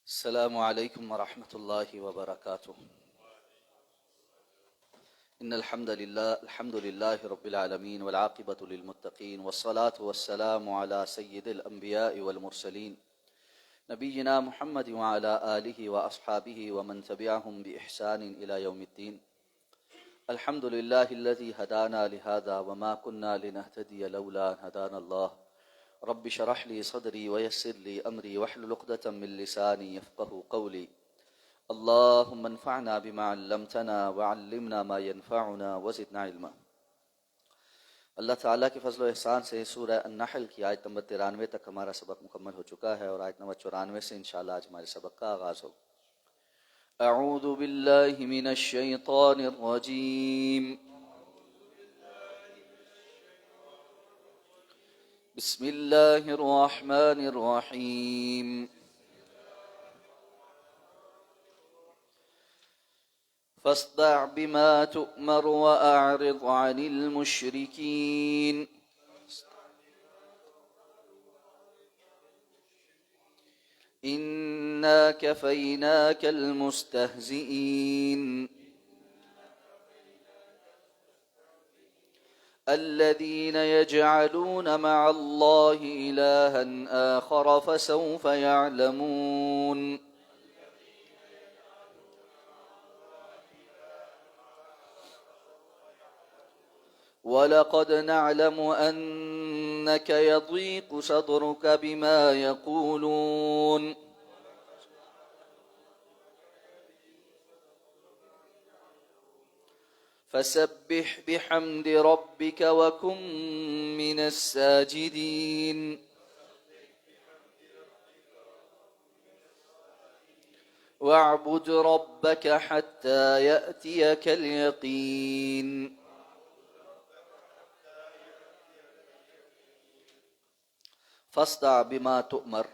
السلام عليكم ورحمة الله وبركاته. إن الحمد لله رب العالمين والعاقبة للمتقين والصلاة والسلام على سيد الأنبياء والمرسلين نبينا محمد وعلى آله وأصحابه ومن تبعهم بإحسان إلى يوم الدين. الحمد لله الذي هدانا لهذا وما كنا لنهتدي لولا أن هدانا الله. رب شرح لي صدري ويسر لي أمري واحلل عقدة من لساني يفقه قولي. اللهم انفعنا بما علمتنا وعلمنا ما ينفعنا وزدنا علما. اللہ تعالیٰ کے فضل و احسان سے سورہ النحل کی آیت نمبر 93 تک ہمارا سبق مکمل ہو چکا ہے، اور آیت نمبر 94 سے انشاءاللہ آج ہمارے سبق کا آغاز ہو. اعوذ باللہ من الشیطان الرجیم. بسم اللہ الرحمن الرحیم. فاصدع بما تؤمر وأعرض عن المشركين. إنا كفيناك المستهزئين الذين يجعلون مع الله إلها آخر فسوف يعلمون. وَلَقَدْ نَعْلَمُ أَنَّكَ يَضِيقُ صَدْرُكَ بِمَا يَقُولُونَ فَسَبِّحْ بِحَمْدِ رَبِّكَ وَكُن مِّنَ السَّاجِدِينَ. وَاعْبُدْ رَبَّكَ حَتَّى يَأْتِيَكَ الْيَقِينُ. فاصدع بما تؤمر،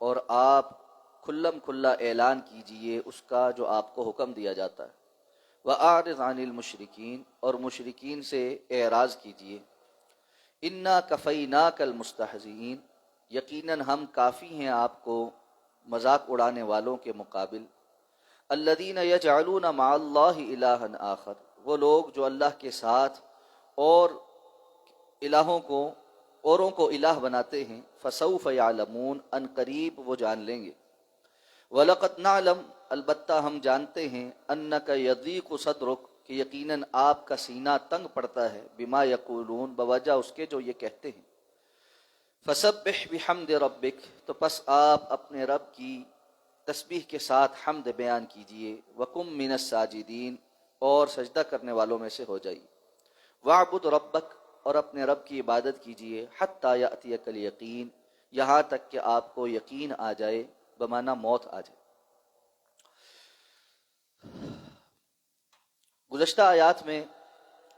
اور آپ کھلم کھلا اعلان کیجئے اس کا جو آپ کو حکم دیا جاتا ہے. وَأَعْرِضْ عَنِ الْمُشْرِكِينَ، اور مشرکین سے اعراض کیجئے. اِنَّا كَفَيْنَاكَ الْمُسْتَهْزِئِينَ، یقیناً ہم کافی ہیں آپ کو مذاق اڑانے والوں کے مقابل. الَّذِينَ يَجْعَلُونَ مَعَ اللَّهِ إِلَٰهًا آخر، وہ لوگ جو اللہ کے ساتھ اور اوروں کو الہ بناتے ہیں. فسوف یعلمون، ان قریب وہ جان لیں گے. وَلَقَدْ نَعْلَمُ، البتہ ہم جانتے ہیں. أَنَّكَ يَضِيقُ صَدْرُكَ، کہ یقیناً آپ کا سینہ تنگ پڑتا ہے. بما یقولون، بوجہ اس کے جو یہ کہتے ہیں. فَسَبِّحْ بِحَمْدِ رَبِّكَ، تو پس آپ اپنے رب کی تسبیح کے ساتھ حمد بیان کیجئے. وَكُن مِّنَ السَّاجِدِينَ، اور سجدہ کرنے والوں میں سے ہو جائیے. وَاعْبُدْ رَبَّكَ، اور اپنے رب کی عبادت کیجئے. حتی یأتیک الیقین، یہاں تک کہ آپ کو یقین آ جائے، بمعنی موت آ جائے. گزشتہ آیات میں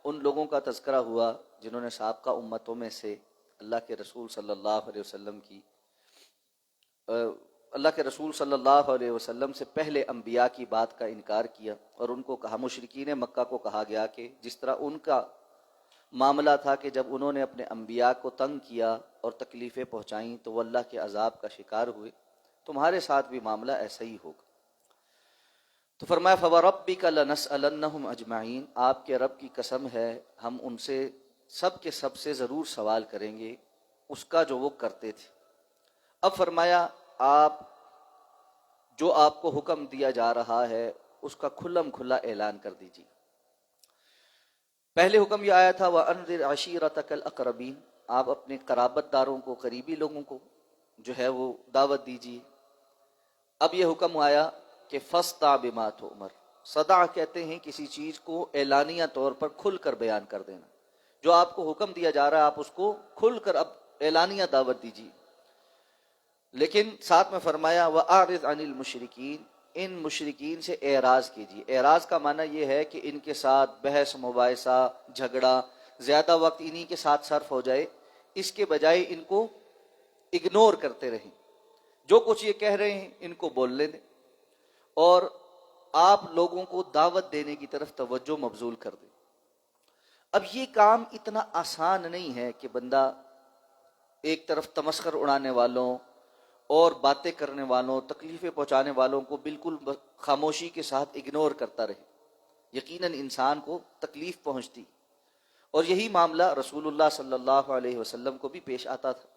ان لوگوں کا تذکرہ ہوا جنہوں نے سابقہ امتوں میں سے اللہ کے رسول صلی اللہ علیہ وسلم سے پہلے انبیاء کی بات کا انکار کیا، اور ان کو کہا، مشرکین مکہ کو کہا گیا کہ جس طرح ان کا معاملہ تھا کہ جب انہوں نے اپنے انبیاء کو تنگ کیا اور تکلیفیں پہنچائیں تو وہ اللہ کے عذاب کا شکار ہوئے، تمہارے ساتھ بھی معاملہ ایسا ہی ہوگا. تو فرمایا فَوَرَبِّكَ لَنَسْأَلَنَّهُمْ أَجْمَعِينَ، آپ کے رب کی قسم ہے ہم ان سے سب کے سب سے ضرور سوال کریں گے اس کا جو وہ کرتے تھے. اب فرمایا آپ جو آپ کو حکم دیا جا رہا ہے اس کا کھلم کھلا اعلان کر دیجیے. پہلے حکم یہ آیا تھا وَأَنذِرْ عَشِيرَتَكَ الْأَقْرَبِينَ، آپ اپنے قرابت داروں کو، قریبی لوگوں کو جو ہے وہ دعوت دیجیے. اب یہ حکم آیا کہ فَاصْدَعْ بِمَا تُؤْمَرْ، صدع کہتے ہیں کسی چیز کو اعلانیہ طور پر کھل کر بیان کر دینا. جو آپ کو حکم دیا جا رہا ہے آپ اس کو کھل کر اب اعلانیہ دعوت دیجیے. لیکن ساتھ میں فرمایا وَأَعْرِضْ عَنِ الْمُشْرِكِينَ، ان مشرکین سے اعراض کیجیے. اعراض کا معنی یہ ہے کہ ان کے ساتھ بحث مباحثہ، جھگڑا، زیادہ وقت انہی کے ساتھ صرف ہو جائے، اس کے بجائے ان کو اگنور کرتے رہیں. جو کچھ یہ کہہ رہے ہیں ان کو بولنے دیں، اور آپ لوگوں کو دعوت دینے کی طرف توجہ مبذول کر دیں. اب یہ کام اتنا آسان نہیں ہے کہ بندہ ایک طرف تمسخر اڑانے والوں اور باتیں کرنے والوں، تکلیفیں پہنچانے والوں کو بالکل خاموشی کے ساتھ اگنور کرتا رہے، یقیناً انسان کو تکلیف پہنچتی۔ اور یہی معاملہ رسول اللہ صلی اللہ علیہ وسلم کو بھی پیش آتا تھا،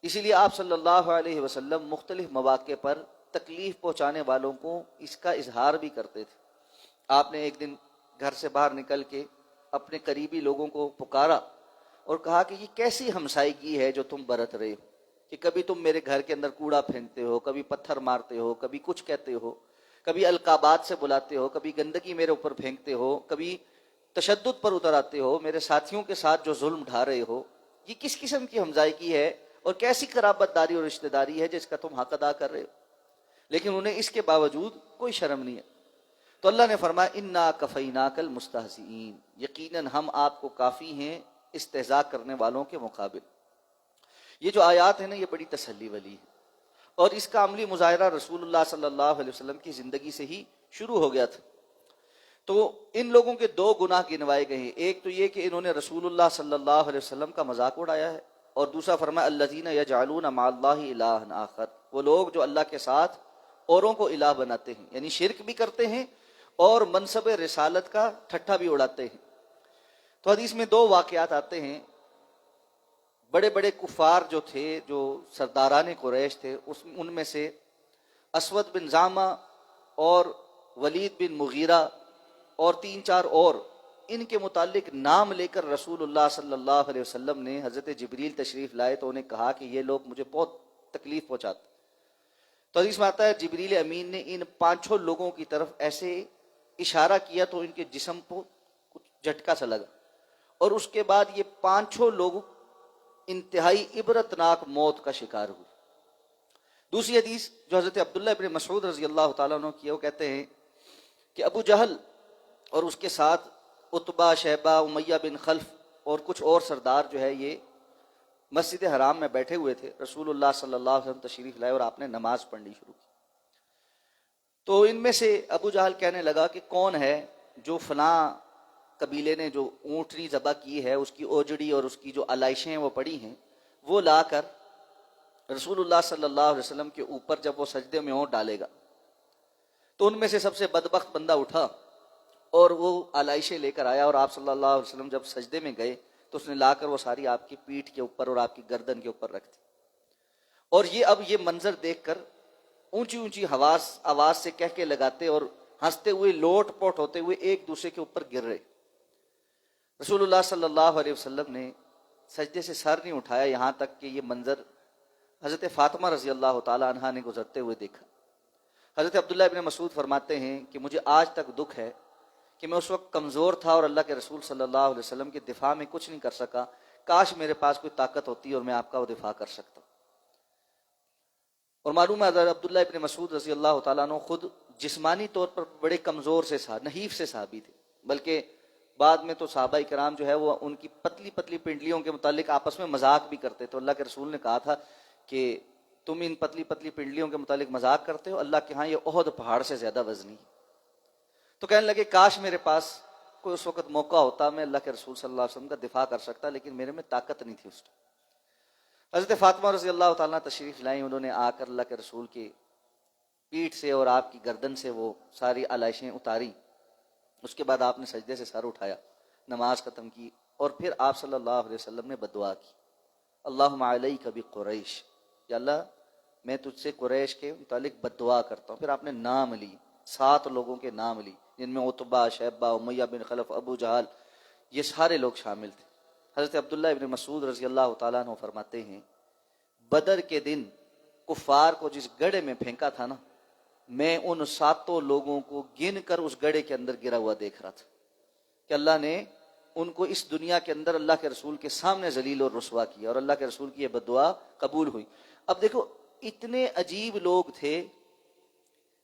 اسی لیے آپ صلی اللہ علیہ وسلم مختلف مواقع پر تکلیف پہنچانے والوں کو اس کا اظہار بھی کرتے تھے۔ آپ نے ایک دن گھر سے باہر نکل کے اپنے قریبی لوگوں کو پکارا اور کہا کہ یہ کیسی ہمسائیگی ہے جو تم برت رہے ہو، کہ کبھی تم میرے گھر کے اندر کوڑا پھینکتے ہو، کبھی پتھر مارتے ہو، کبھی کچھ کہتے ہو، کبھی القابات سے بلاتے ہو، کبھی گندگی میرے اوپر پھینکتے ہو، کبھی تشدد پر اتر آتے ہو، میرے ساتھیوں کے ساتھ جو ظلم ڈھا رہے ہو، یہ کس قسم کی ہمسائیگی ہے اور کیسی قرابت داری اور رشتہ داری ہے جس کا تم حق ادا کر رہے ہو؟ لیکن انہیں اس کے باوجود کوئی شرم نہیں ہے۔ تو اللہ نے فرمایا انا کفیناک المستہزئین، یقیناً ہم آپ کو کافی ہیں استہزاء کرنے والوں کے مقابل۔ یہ جو آیات ہیں نا، یہ بڑی تسلی والی ہے، اور اس کا عملی مظاہرہ رسول اللہ صلی اللہ علیہ وسلم کی زندگی سے ہی شروع ہو گیا تھا۔ تو ان لوگوں کے دو گناہ گنوائے گئے ہیں، ایک تو یہ کہ انہوں نے رسول اللہ صلی اللہ علیہ وسلم کا مذاق اڑایا ہے، اور دوسرا فرمایا الذین یجعلون مع اللہ الہا آخر، وہ لوگ جو اللہ کے ساتھ اوروں کو الہ بناتے ہیں، یعنی شرک بھی کرتے ہیں اور منصب رسالت کا ٹھٹھا بھی اڑاتے ہیں۔ تو حدیث میں دو واقعات آتے ہیں، بڑے بڑے کفار جو تھے، جو سرداران قریش تھے، ان میں سے اسود بن زامہ اور ولید بن مغیرہ اور تین چار اور، ان کے متعلق نام لے کر رسول اللہ صلی اللہ علیہ وسلم نے حضرت جبریل تشریف لائے تو انہیں کہا کہ یہ لوگ مجھے بہت تکلیف پہنچاتے۔ تو حدیث میں آتا ہے جبریل امین نے ان پانچوں لوگوں کی طرف ایسے اشارہ کیا تو ان کے جسم کو کچھ جھٹکا سا لگا، اور اس کے بعد یہ پانچوں لوگ انتہائی عبرتناک موت کا شکار ہوئے۔ دوسری حدیث جو حضرت عبداللہ ابن مسعود رضی اللہ تعالیٰ عنہ کی ہے، وہ کہتے ہیں کہ ابو جہل اور اس کے ساتھ عتبہ، شیبہ، امیہ بن خلف اور کچھ اور سردار جو ہے یہ مسجد حرام میں بیٹھے ہوئے تھے، رسول اللہ صلی اللہ علیہ وسلم تشریف لائے اور آپ نے نماز پڑھنی شروع کی۔ تو ان میں سے ابو جہل کہنے لگا کہ کون ہے جو فلاں قبیلے نے جو اونٹنی ذبح کی ہے، اس کی اوجڑی اور اس کی جو علائشیں وہ پڑی ہیں، وہ لا کر رسول اللہ صلی اللہ علیہ وسلم کے اوپر جب وہ سجدے میں اونٹ ڈالے گا۔ تو ان میں سے سب سے بدبخت بندہ اٹھا اور وہ علائشیں لے کر آیا، اور آپ صلی اللہ علیہ وسلم جب سجدے میں گئے تو اس نے لا کر وہ ساری آپ کی پیٹھ کے اوپر اور آپ کی گردن کے اوپر رکھ دی۔ اور یہ اب یہ منظر دیکھ کر اونچی اونچی آواز سے کہہ کے لگاتے اور ہنستے ہوئے لوٹ پوٹ ہوتے ہوئے ایک دوسرے کے اوپر گر رہے۔ رسول اللہ صلی اللہ علیہ وسلم نے سجدے سے سر نہیں اٹھایا یہاں تک کہ یہ منظر حضرت فاطمہ رضی اللہ تعالی عنہا نے گزرتے ہوئے دیکھا۔ حضرت عبداللہ ابن مسعود فرماتے ہیں کہ مجھے آج تک دکھ ہے کہ میں اس وقت کمزور تھا اور اللہ کے رسول صلی اللہ علیہ وسلم کے دفاع میں کچھ نہیں کر سکا، کاش میرے پاس کوئی طاقت ہوتی اور میں آپ کا وہ دفاع کر سکتا۔ اور معلوم ہے حضرت عبداللہ ابن مسعود رضی اللہ تعالیٰ عنہ خود جسمانی طور پر بڑے کمزور سے نحیف سے صحابی تھے، بلکہ بعد میں تو صحابہ کرام جو ہے وہ ان کی پتلی پتلی پنڈلیوں کے متعلق آپس میں مذاق بھی کرتے۔ تو اللہ کے رسول نے کہا تھا کہ تم ان پتلی پتلی پنڈلیوں کے متعلق مذاق کرتے ہو، اللہ کے ہاں یہ احد پہاڑ سے زیادہ وزنی۔ تو کہنے لگے کاش میرے پاس کوئی اس وقت موقع ہوتا، میں اللہ کے رسول صلی اللہ علیہ وسلم کا دفاع کر سکتا، لیکن میرے میں طاقت نہیں تھی اس ٹائم۔ حضرت فاطمہ رضی اللہ تعالیٰ تشریف لائیں، انہوں نے آ کر اللہ کے رسول کی پیٹھ سے اور آپ کی گردن سے وہ ساری علائشیں اتاری۔ اس کے بعد آپ نے سجدے سے سر اٹھایا، نماز ختم کی، اور پھر آپ صلی اللہ علیہ وسلم نے بددعا کی، اللہم علیک بقریش، یا اللہ میں تجھ سے قریش کے متعلق بددعا کرتا ہوں۔ پھر آپ نے نام لی، 7 لوگوں کے نام لی، جن میں عتبہ، شیبہ، امیہ بن خلف، ابو جہل، یہ سارے لوگ شامل تھے۔ حضرت عبداللہ ابن مسعود رضی اللہ تعالیٰ عنہ فرماتے ہیں بدر کے دن کفار کو جس گڑھے میں پھینکا تھا نا، میں ان 7 لوگوں کو گن کر اس گڑھے کے اندر گرا ہوا دیکھ رہا تھا کہ اللہ نے ان کو اس دنیا کے اندر اللہ کے رسول کے سامنے ذلیل اور رسوا کیا، اور اللہ کے رسول کی یہ بددعا قبول ہوئی۔ اب دیکھو اتنے عجیب لوگ تھے،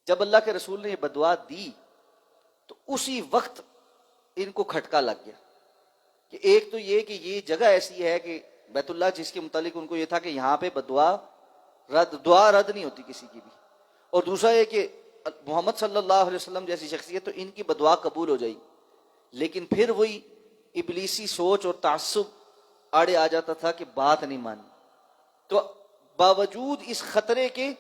جب اللہ کے رسول نے یہ بددعا دی تو اسی وقت ان کو کھٹکا لگ گیا کہ ایک تو یہ کہ یہ جگہ ایسی ہے کہ بیت اللہ، جس کے متعلق ان کو یہ تھا کہ یہاں پہ دعا رد نہیں ہوتی کسی کی بھی، اور دوسرا یہ کہ محمد صلی اللہ علیہ وسلم جیسی شخصیت تو ان کی بددعا قبول ہو جائے، لیکن پھر وہی ابلیسی سوچ اور تعصب آڑے آ جاتا تھا کہ بات نہیں مانی۔ تو باوجود اس خطرے کے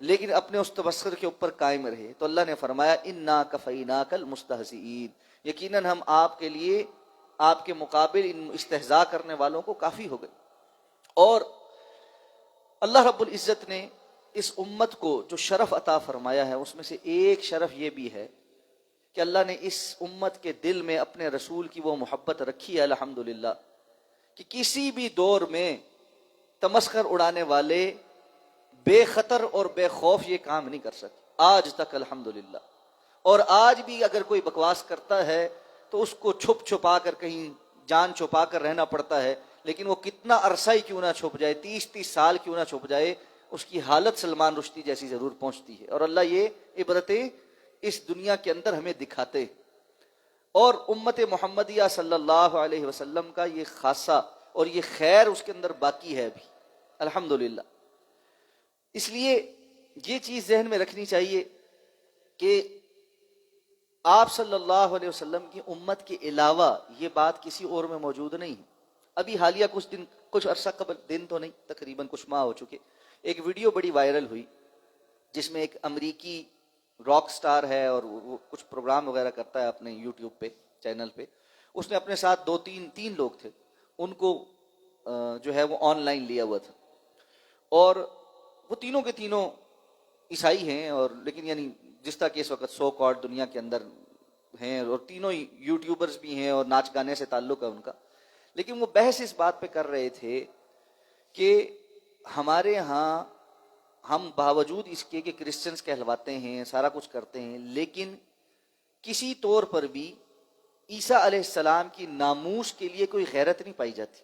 لیکن اپنے اس تبصر کے اوپر قائم رہے. تو اللہ نے فرمایا انا کفیناک المستہزئین، یقیناً ہم آپ کے لیے آپ کے مقابل ان استہزاء کرنے والوں کو کافی ہو گئے. اور اللہ رب العزت نے اس امت کو جو شرف عطا فرمایا ہے اس میں سے ایک شرف یہ بھی ہے کہ اللہ نے اس امت کے دل میں اپنے رسول کی وہ محبت رکھی ہے الحمدللہ کہ کسی بھی دور میں تمسخر اڑانے والے بے خطر اور بے خوف یہ کام نہیں کر سکے آج تک الحمدللہ. اور آج بھی اگر کوئی بکواس کرتا ہے تو اس کو چھپ چھپا کر کہیں جان چھپا کر رہنا پڑتا ہے، لیکن وہ کتنا عرصہ ہی کیوں نہ چھپ جائے، 30 سال کیوں نہ چھپ جائے، اس کی حالت سلمان رشدی جیسی ضرور پہنچتی ہے. اور اللہ یہ عبرتیں اس دنیا کے اندر ہمیں دکھاتے. اور امت محمدیہ صلی اللہ علیہ وسلم کا یہ خاصہ اور یہ خیر اس کے اندر باقی ہے ابھی الحمدللہ. اس لیے یہ چیز ذہن میں رکھنی چاہیے کہ آپ صلی اللہ علیہ وسلم کی امت کے علاوہ یہ بات کسی اور میں موجود نہیں ہے. ابھی حالیہ کچھ عرصہ قبل، دن تو نہیں، تقریباً کچھ ماہ ہو چکے، ایک ویڈیو بڑی وائرل ہوئی جس میں ایک امریکی راک سٹار ہے اور وہ کچھ پروگرام وغیرہ کرتا ہے اپنے یوٹیوب پہ چینل پہ. اس نے اپنے ساتھ تین لوگ تھے، ان کو جو ہے وہ آن لائن لیا ہوا تھا. اور وہ تینوں کے تینوں عیسائی ہیں، اور لیکن یعنی جس طرح کہ اس وقت سو کارڈ دنیا کے اندر ہیں، اور تینوں یوٹیوبرز بھی ہیں اور ناچ گانے سے تعلق ہے ان کا. لیکن وہ بحث اس بات پہ کر رہے تھے کہ ہمارے ہاں ہم باوجود اس کے کہ کرسچنز کہلواتے ہیں، سارا کچھ کرتے ہیں، لیکن کسی طور پر بھی عیسیٰ علیہ السلام کی ناموس کے لیے کوئی غیرت نہیں پائی جاتی.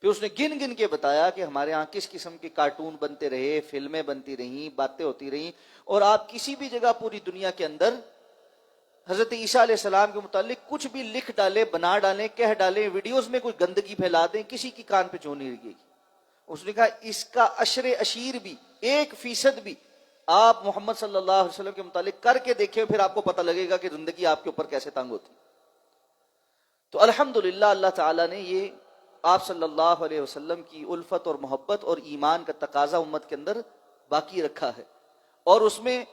پھر اس نے گن گن کے بتایا کہ ہمارے ہاں کس قسم کے کارٹون بنتے رہے، فلمیں بنتی رہیں، باتیں ہوتی رہیں، اور آپ کسی بھی جگہ پوری دنیا کے اندر حضرت عیسیٰ علیہ السلام کے متعلق کچھ بھی لکھ ڈالیں، بنا ڈالیں، کہہ ڈالیں، ویڈیوز میں کوئی گندگی پھیلا دیں، کسی کی کان پہ چوں نہیں لگے گی. اس نے کہا اس کا عشر اشیر بھی 1% بھی آپ محمد صلی اللہ علیہ وسلم کے متعلق کر کے دیکھیں، پھر آپ کو پتہ لگے گا کہ زندگی آپ کے اوپر کیسے تنگ ہوتی. تو الحمدللہ اللہ تعالیٰ نے یہ آپ صلی اللہ علیہ وسلم کی الفت اور محبت اور ایمان کا تقاضا امت کے اندر باقی رکھا ہے. اور اس میں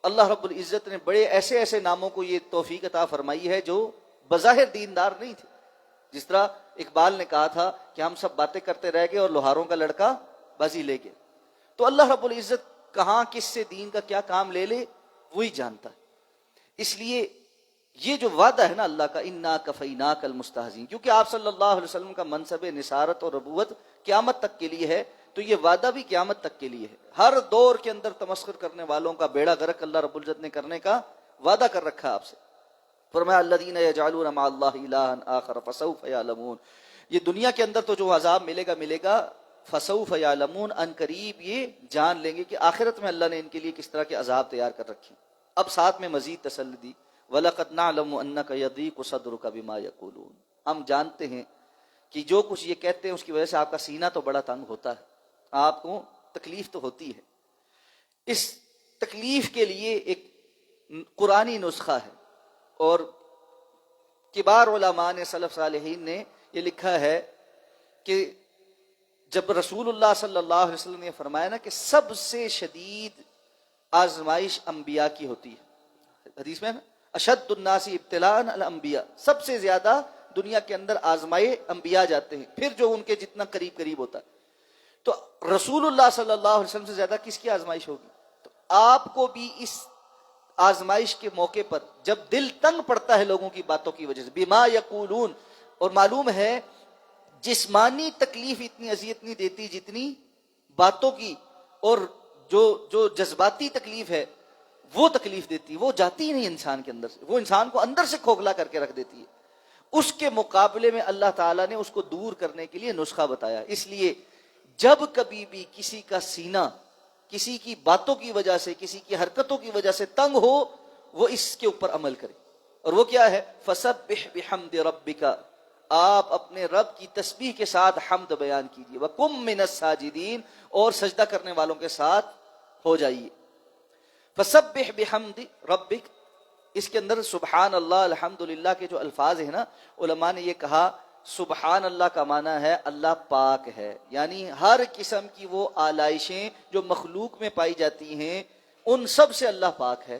اللہ رب العزت نے بڑے ایسے ایسے ناموں کو یہ توفیق عطا فرمائی ہے جو بظاہر دیندار نہیں تھے. جس طرح اقبال نے کہا تھا کہ ہم سب باتیں کرتے رہ گئے اور لوہاروں کا لڑکا بازی لے گئے. تو اللہ رب العزت کہاں کس سے دین کا کیا کام لے لے وہی جانتا ہے. اس لیے یہ جو وعدہ ہے نا اللہ کا انا کفیناک المستہزئین، کیونکہ آپ صلی اللہ علیہ وسلم کا منصب نصارت اور نبوت قیامت تک کے لیے ہے، تو یہ وعدہ بھی قیامت تک کے لیے ہے. ہر دور کے اندر تمسخر کرنے والوں کا بیڑا غرق اللہ رب العزت نے کرنے کا وعدہ کر رکھا آپ سے. فرمایا الذین یجعلون مع اللہ الہا آخر فسوف یعلمون. یہ دنیا کے اندر تو جو عذاب ملے گا فسوف یعلمون، ان قریب یہ جان لیں گے کہ آخرت میں اللہ نے ان کے لیے کس طرح کے عذاب تیار کر رکھے. اب ساتھ میں مزید تسلی دی وَلَقَدْ نَعْلَمُ أَنَّكَ يَضِيقُ صَدْرُكَ بِمَا يَقُولُونَ. ہم جانتے ہیں کہ جو کچھ یہ کہتے ہیں اس کی وجہ سے آپ کا سینہ تو بڑا تنگ ہوتا ہے، آپ کو تکلیف تو ہوتی ہے. اس تکلیف کے لیے ایک قرآنی نسخہ ہے، اور کبار علماء نے سلف صالحین نے یہ لکھا ہے کہ جب رسول اللہ صلی اللہ علیہ وسلم نے فرمایا نا کہ سب سے شدید آزمائش انبیاء کی ہوتی ہے، حدیث میں نا اشد الناس ابتلاء الانبیاء، سب سے زیادہ دنیا کے اندر آزمائے انبیاء جاتے ہیں، پھر جو ان کے جتنا قریب ہوتا ہے. تو رسول اللہ صلی اللہ علیہ وسلم سے زیادہ کس کی آزمائش ہوگی؟ تو آپ کو بھی اس آزمائش کے موقع پر جب دل تنگ پڑتا ہے لوگوں کی باتوں کی وجہ سے بما یقولون، اور معلوم ہے جسمانی تکلیف اتنی اذیت نہیں دیتی جتنی باتوں کی، اور جو جذباتی تکلیف ہے وہ تکلیف دیتی، وہ جاتی ہی نہیں انسان کے اندر سے، وہ انسان کو اندر سے کھوکھلا کر کے رکھ دیتی ہے. اس کے مقابلے میں اللہ تعالیٰ نے اس کو دور کرنے کے لیے نسخہ بتایا. اس لیے جب کبھی بھی کسی کا سینہ کسی کی باتوں کی وجہ سے، کسی کی حرکتوں کی وجہ سے تنگ ہو، وہ اس کے اوپر عمل کرے. اور وہ کیا ہے؟ فسبح بحمد ربک، آپ اپنے رب کی تسبیح کے ساتھ حمد بیان کیجیے. وقم من الساجدین، اور سجدہ کرنے والوں کے ساتھ ہو جائیے. فسبح بحمد ربک، اس کے اندر سبحان اللہ الحمدللہ کے جو الفاظ ہیں نا، علماء نے یہ کہا سبحان اللہ کا معنی ہے اللہ پاک ہے، یعنی ہر قسم کی وہ آلائشیں جو مخلوق میں پائی جاتی ہیں ان سب سے اللہ پاک ہے۔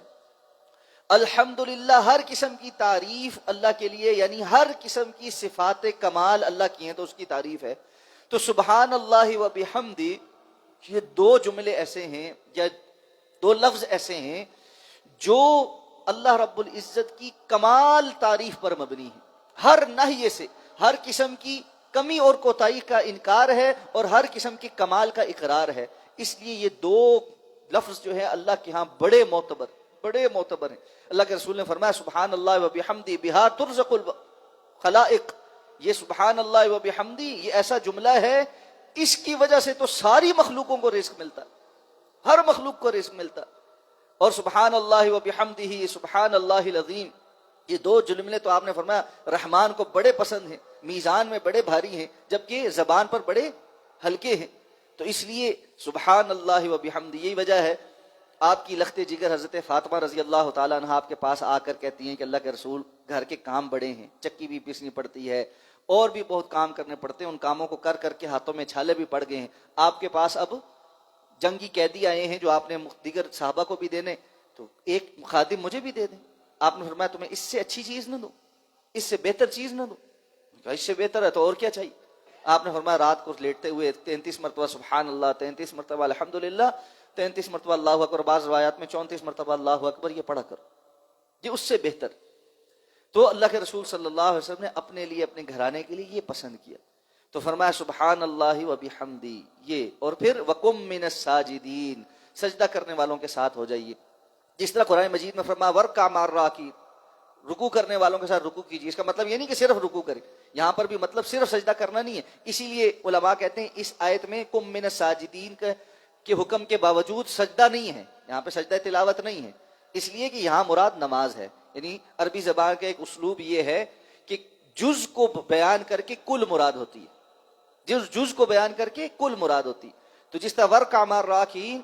الحمدللہ، ہر قسم کی تعریف اللہ کے لیے، یعنی ہر قسم کی صفات کمال اللہ کی ہیں تو اس کی تعریف ہے۔ تو سبحان اللہ و بحمدی، یہ دو جملے ایسے ہیں یا دو لفظ ایسے ہیں جو اللہ رب العزت کی کمال تعریف پر مبنی ہے، ہر ناحیے سے، ہر قسم کی کمی اور کوتاہی کا انکار ہے اور ہر قسم کی کمال کا اقرار ہے۔ اس لیے یہ دو لفظ جو ہے اللہ کے ہاں بڑے معتبر ہیں۔ اللہ کے رسول نے فرمایا سبحان اللہ و بحمدی بہا ترزق الخلائق، یہ سبحان اللہ و بحمدی یہ ایسا جملہ ہے اس کی وجہ سے تو ساری مخلوقوں کو رزق ملتا، ہر مخلوق کو رزق ملتا۔ اور سبحان اللہ و بحمدہ سبحان اللہ العظیم، یہ دو جملے تو آپ نے فرمایا رحمان کو بڑے پسند ہیں، میزان میں بڑے بھاری ہیں جبکہ زبان پر بڑے ہلکے ہیں۔ تو اس لیے سبحان اللہ و بحمدہ، یہی وجہ ہے آپ کی لخت جگر حضرت فاطمہ رضی اللہ تعالیٰ عنہ آپ کے پاس آ کر کہتی ہیں کہ اللہ کے رسول گھر کے کام بڑے ہیں، چکی بھی پیسنی پڑتی ہے اور بھی بہت کام کرنے پڑتے ہیں، ان کاموں کو کر کر کے ہاتھوں میں چھالے بھی پڑ گئے ہیں، آپ کے پاس اب جنگی قیدی آئے ہیں جو آپ نے دیگر صحابہ کو بھی دینے، تو ایک خادم مجھے بھی دے دیں۔ آپ نے فرمایا تمہیں اس سے اچھی چیز نہ دوں، اس سے بہتر چیز نہ دوں؟ اس سے بہتر ہے تو اور کیا چاہیے؟ آپ نے فرمایا رات کو لیٹتے ہوئے 33 مرتبہ سبحان اللہ، 33 مرتبہ الحمدللہ، 33 مرتبہ اللہ اکبر، بعض روایات میں 34 مرتبہ اللہ اکبر، یہ پڑھا کرو، یہ اس سے بہتر۔ تو اللہ کے رسول صلی اللہ علیہ وسلم نے اپنے لیے، اپنے گھرانے کے لیے یہ پسند کیا، تو فرمایا سبحان اللہ و بحمدی، یہ، اور پھر وقم من الساجدین، سجدہ کرنے والوں کے ساتھ ہو جائیے، جس طرح قرآن مجید میں فرمایا ورکع مع الراکعین، رکوع کرنے والوں کے ساتھ رکوع کیجیے۔ اس کا مطلب یہ نہیں کہ صرف رکوع کریں، یہاں پر بھی مطلب صرف سجدہ کرنا نہیں ہے۔ اسی لیے علماء کہتے ہیں اس آیت میں قم من الساجدین کے حکم کے باوجود سجدہ نہیں ہے، یہاں پہ سجدہ تلاوت نہیں ہے، اس لیے کہ یہاں مراد نماز ہے۔ یعنی عربی زبان کا ایک اسلوب یہ ہے کہ جز کو بیان کر کے کل مراد ہوتی ہے، جز کو بیان کر کے کل مراد ہوتی ہے۔ تو جس طرح ورکع مع الراکعین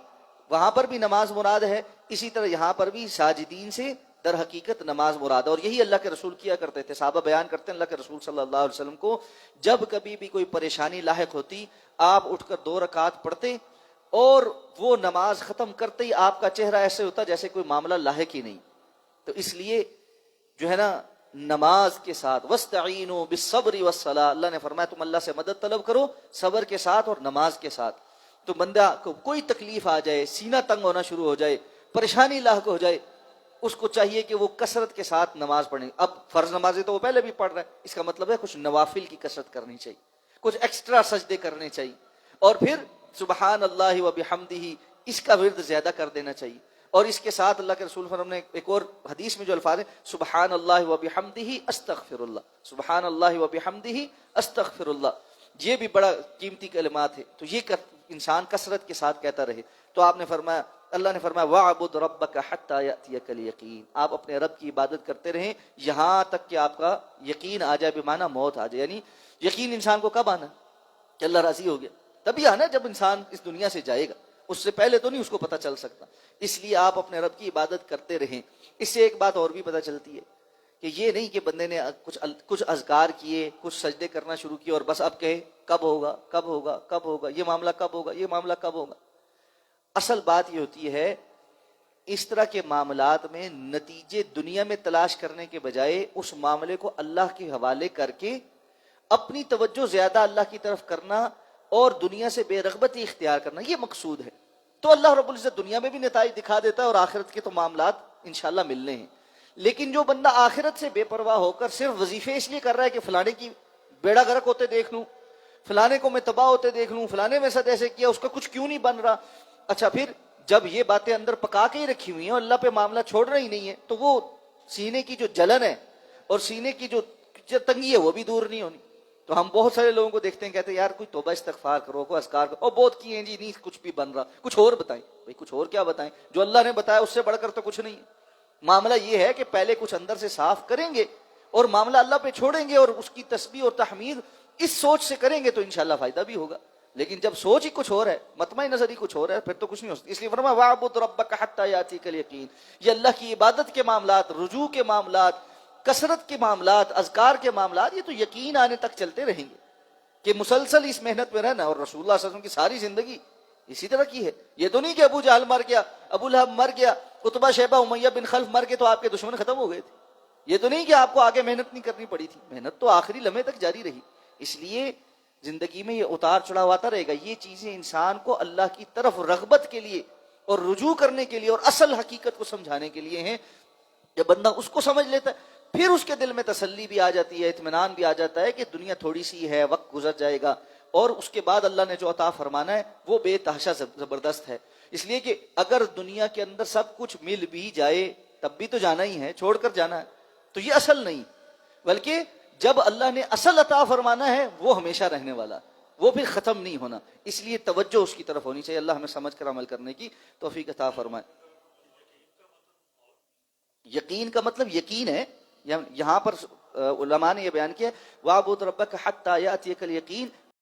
وہاں پر بھی نماز مراد ہے، اسی طرح یہاں پر بھی ساجدین سے در حقیقت نماز مراد ہے۔ اور یہی اللہ کے رسول کیا کرتے تھے، صحابہ بیان کرتے ہیں اللہ کے رسول صلی اللہ علیہ وسلم کو جب کبھی بھی کوئی پریشانی لاحق ہوتی، آپ اٹھ کر 2 رکعت پڑھتے اور وہ نماز ختم کرتے ہی آپ کا چہرہ ایسے ہوتا جیسے کوئی معاملہ لاحق ہی نہیں۔ تو اس لیے جو ہے نا نماز کے ساتھ وَاسْتَعِینُوا بِالصَّبْرِ وَالصَّلَاةِ، اللہ نے فرمایا تم اللہ سے مدد طلب کرو صبر کے ساتھ اور نماز کے ساتھ۔ تو بندہ کو کوئی تکلیف آ جائے، سینہ تنگ ہونا شروع ہو جائے، پریشانی لاحق ہو جائے، اس کو چاہیے کہ وہ کثرت کے ساتھ نماز پڑھیں۔ اب فرض نمازیں تو وہ پہلے بھی پڑھ رہا ہے، اس کا مطلب ہے کچھ نوافل کی کثرت کرنی چاہیے، کچھ ایکسٹرا سجدے کرنے چاہیے، اور پھر سبحان اللہ و بحمدہ اس کا ورد زیادہ کر دینا چاہیے۔ اور اس کے ساتھ اللہ کے رسول فرم نے ایک اور حدیث میں جو الفاظ ہیں سبحان اللہ و بحمدہ استغفر اللہ، سبحان اللہ و بحمدہ استغفر اللہ، یہ بھی بڑا قیمتی کلمات ہے، تو یہ انسان کثرت کے ساتھ کہتا رہے۔ تو آپ نے فرمایا، اللہ نے فرمایا وَاعْبُدْ رَبَّكَ حَتَّى يَأْتِيَكَ الْيَقِينُ، آپ اپنے رب کی عبادت کرتے رہیں یہاں تک کہ آپ کا یقین آ جائے، بمعنی موت آ جائے۔ یعنی یقین انسان کو کب آنا کہ اللہ راضی ہو گیا؟ تبھی آنا جب انسان اس دنیا سے جائے گا، اس سے پہلے تو نہیں اس کو پتہ چل سکتا۔ اس لیے آپ اپنے رب کی عبادت کرتے رہیں۔ اس سے ایک بات اور بھی پتہ چلتی ہے کہ یہ نہیں کہ بندے نے کچھ اذکار کیے، کچھ سجدے کرنا شروع کیے اور بس اب کہے کب ہوگا کب ہوگا کب ہوگا، یہ معاملہ کب ہوگا یہ معاملہ کب ہوگا۔ اصل بات یہ ہوتی ہے اس طرح کے معاملات میں نتیجے دنیا میں تلاش کرنے کے بجائے اس معاملے کو اللہ کے حوالے کر کے اپنی توجہ زیادہ اللہ کی طرف کرنا اور دنیا سے بے رغبتی اختیار کرنا، یہ مقصود ہے۔ تو اللہ رب العزت دنیا میں بھی نتائج دکھا دیتا ہے اور آخرت کے تو معاملات انشاءاللہ ملنے ہیں۔ لیکن جو بندہ آخرت سے بے پرواہ ہو کر صرف وظیفے اس لیے کر رہا ہے کہ فلانے کی بیڑا غرق ہوتے دیکھ لوں، فلانے کو میں تباہ ہوتے دیکھ لوں، فلانے میں ساتھ ایسے کیا، اس کا کچھ کیوں نہیں بن رہا، اچھا پھر جب یہ باتیں اندر پکا کے ہی رکھی ہوئی ہیں اور اللہ پہ معاملہ چھوڑ رہی نہیں ہے تو وہ سینے کی جو جلن ہے اور سینے کی جو تنگی ہے وہ بھی دور نہیں ہونی۔ تو ہم بہت سارے لوگوں کو دیکھتے ہیں کہتے ہیں یار کوئی توبہ استغفار کرو، کوئی اذکار کرو، اور بہت کیے ہیں جی نہیں کچھ بھی بن رہا، کچھ اور بتائیں۔ بھائی کچھ اور کیا بتائیں؟ جو اللہ نے بتایا اس سے بڑھ کر تو کچھ نہیں ہے۔ معاملہ یہ ہے کہ پہلے کچھ اندر سے صاف کریں گے اور معاملہ اللہ پہ چھوڑیں گے اور اس کی تسبیح اور تحمید اس سوچ سے کریں گے تو انشاءاللہ فائدہ بھی ہوگا۔ لیکن جب سوچ ہی کچھ اور ہے، مطمع نظر ہی کچھ اور ہے، پھر تو کچھ نہیں ہو سکتا۔ اس لیے فرمایا وَاعْبُدْ رَبَّكَ حَتَّى يَأْتِيَكَ الْيَقِينُ، یہ اللہ کی عبادت کے معاملات، رجوع کے معاملات، کثرت کے معاملات، اذکار کے معاملات، یہ تو یقین آنے تک چلتے رہیں گے کہ مسلسل اس محنت میں رہنا. اور رسول اللہ صلی اللہ علیہ وسلم کی ساری زندگی اسی طرح کی ہے. یہ تو نہیں کہ ابو جہل مر گیا، ابو لہب مر گیا، عتبہ شیبہ امیہ بن خلف مر گئے تو آپ کے دشمن ختم ہو گئے تھے. یہ تو نہیں کہ آپ کو آگے محنت نہیں کرنی پڑی تھی، محنت تو آخری لمحے تک جاری رہی. اس لیے زندگی میں یہ اتار چڑھاؤ آتا رہے گا. یہ چیزیں انسان کو اللہ کی طرف رغبت کے لیے اور رجوع کرنے کے لیے اور اصل حقیقت کو سمجھانے کے لیے ہیں. جب بندہ اس کو سمجھ لیتا ہے پھر اس کے دل میں تسلی بھی آ جاتی ہے، اطمینان بھی آ جاتا ہے کہ دنیا تھوڑی سی ہے، وقت گزر جائے گا، اور اس کے بعد اللہ نے جو عطا فرمانا ہے وہ بے تحاشا زبردست ہے. اس لیے کہ اگر دنیا کے اندر سب کچھ مل بھی جائے تب بھی تو جانا ہی ہے، چھوڑ کر جانا ہے. تو یہ اصل نہیں، بلکہ جب اللہ نے اصل عطا فرمانا ہے وہ ہمیشہ رہنے والا، وہ پھر ختم نہیں ہونا. اس لیے توجہ اس کی طرف ہونی چاہیے. اللہ ہمیں سمجھ کر عمل کرنے کی توفیق عطا فرمائے. یقین کا مطلب یقین ہے. یہاں پر علماء نے یہ بیان کیا وَاعْبُدْ رَبَّكَ حَتَّى يَأْتِيَكَ الْيَقِينُ،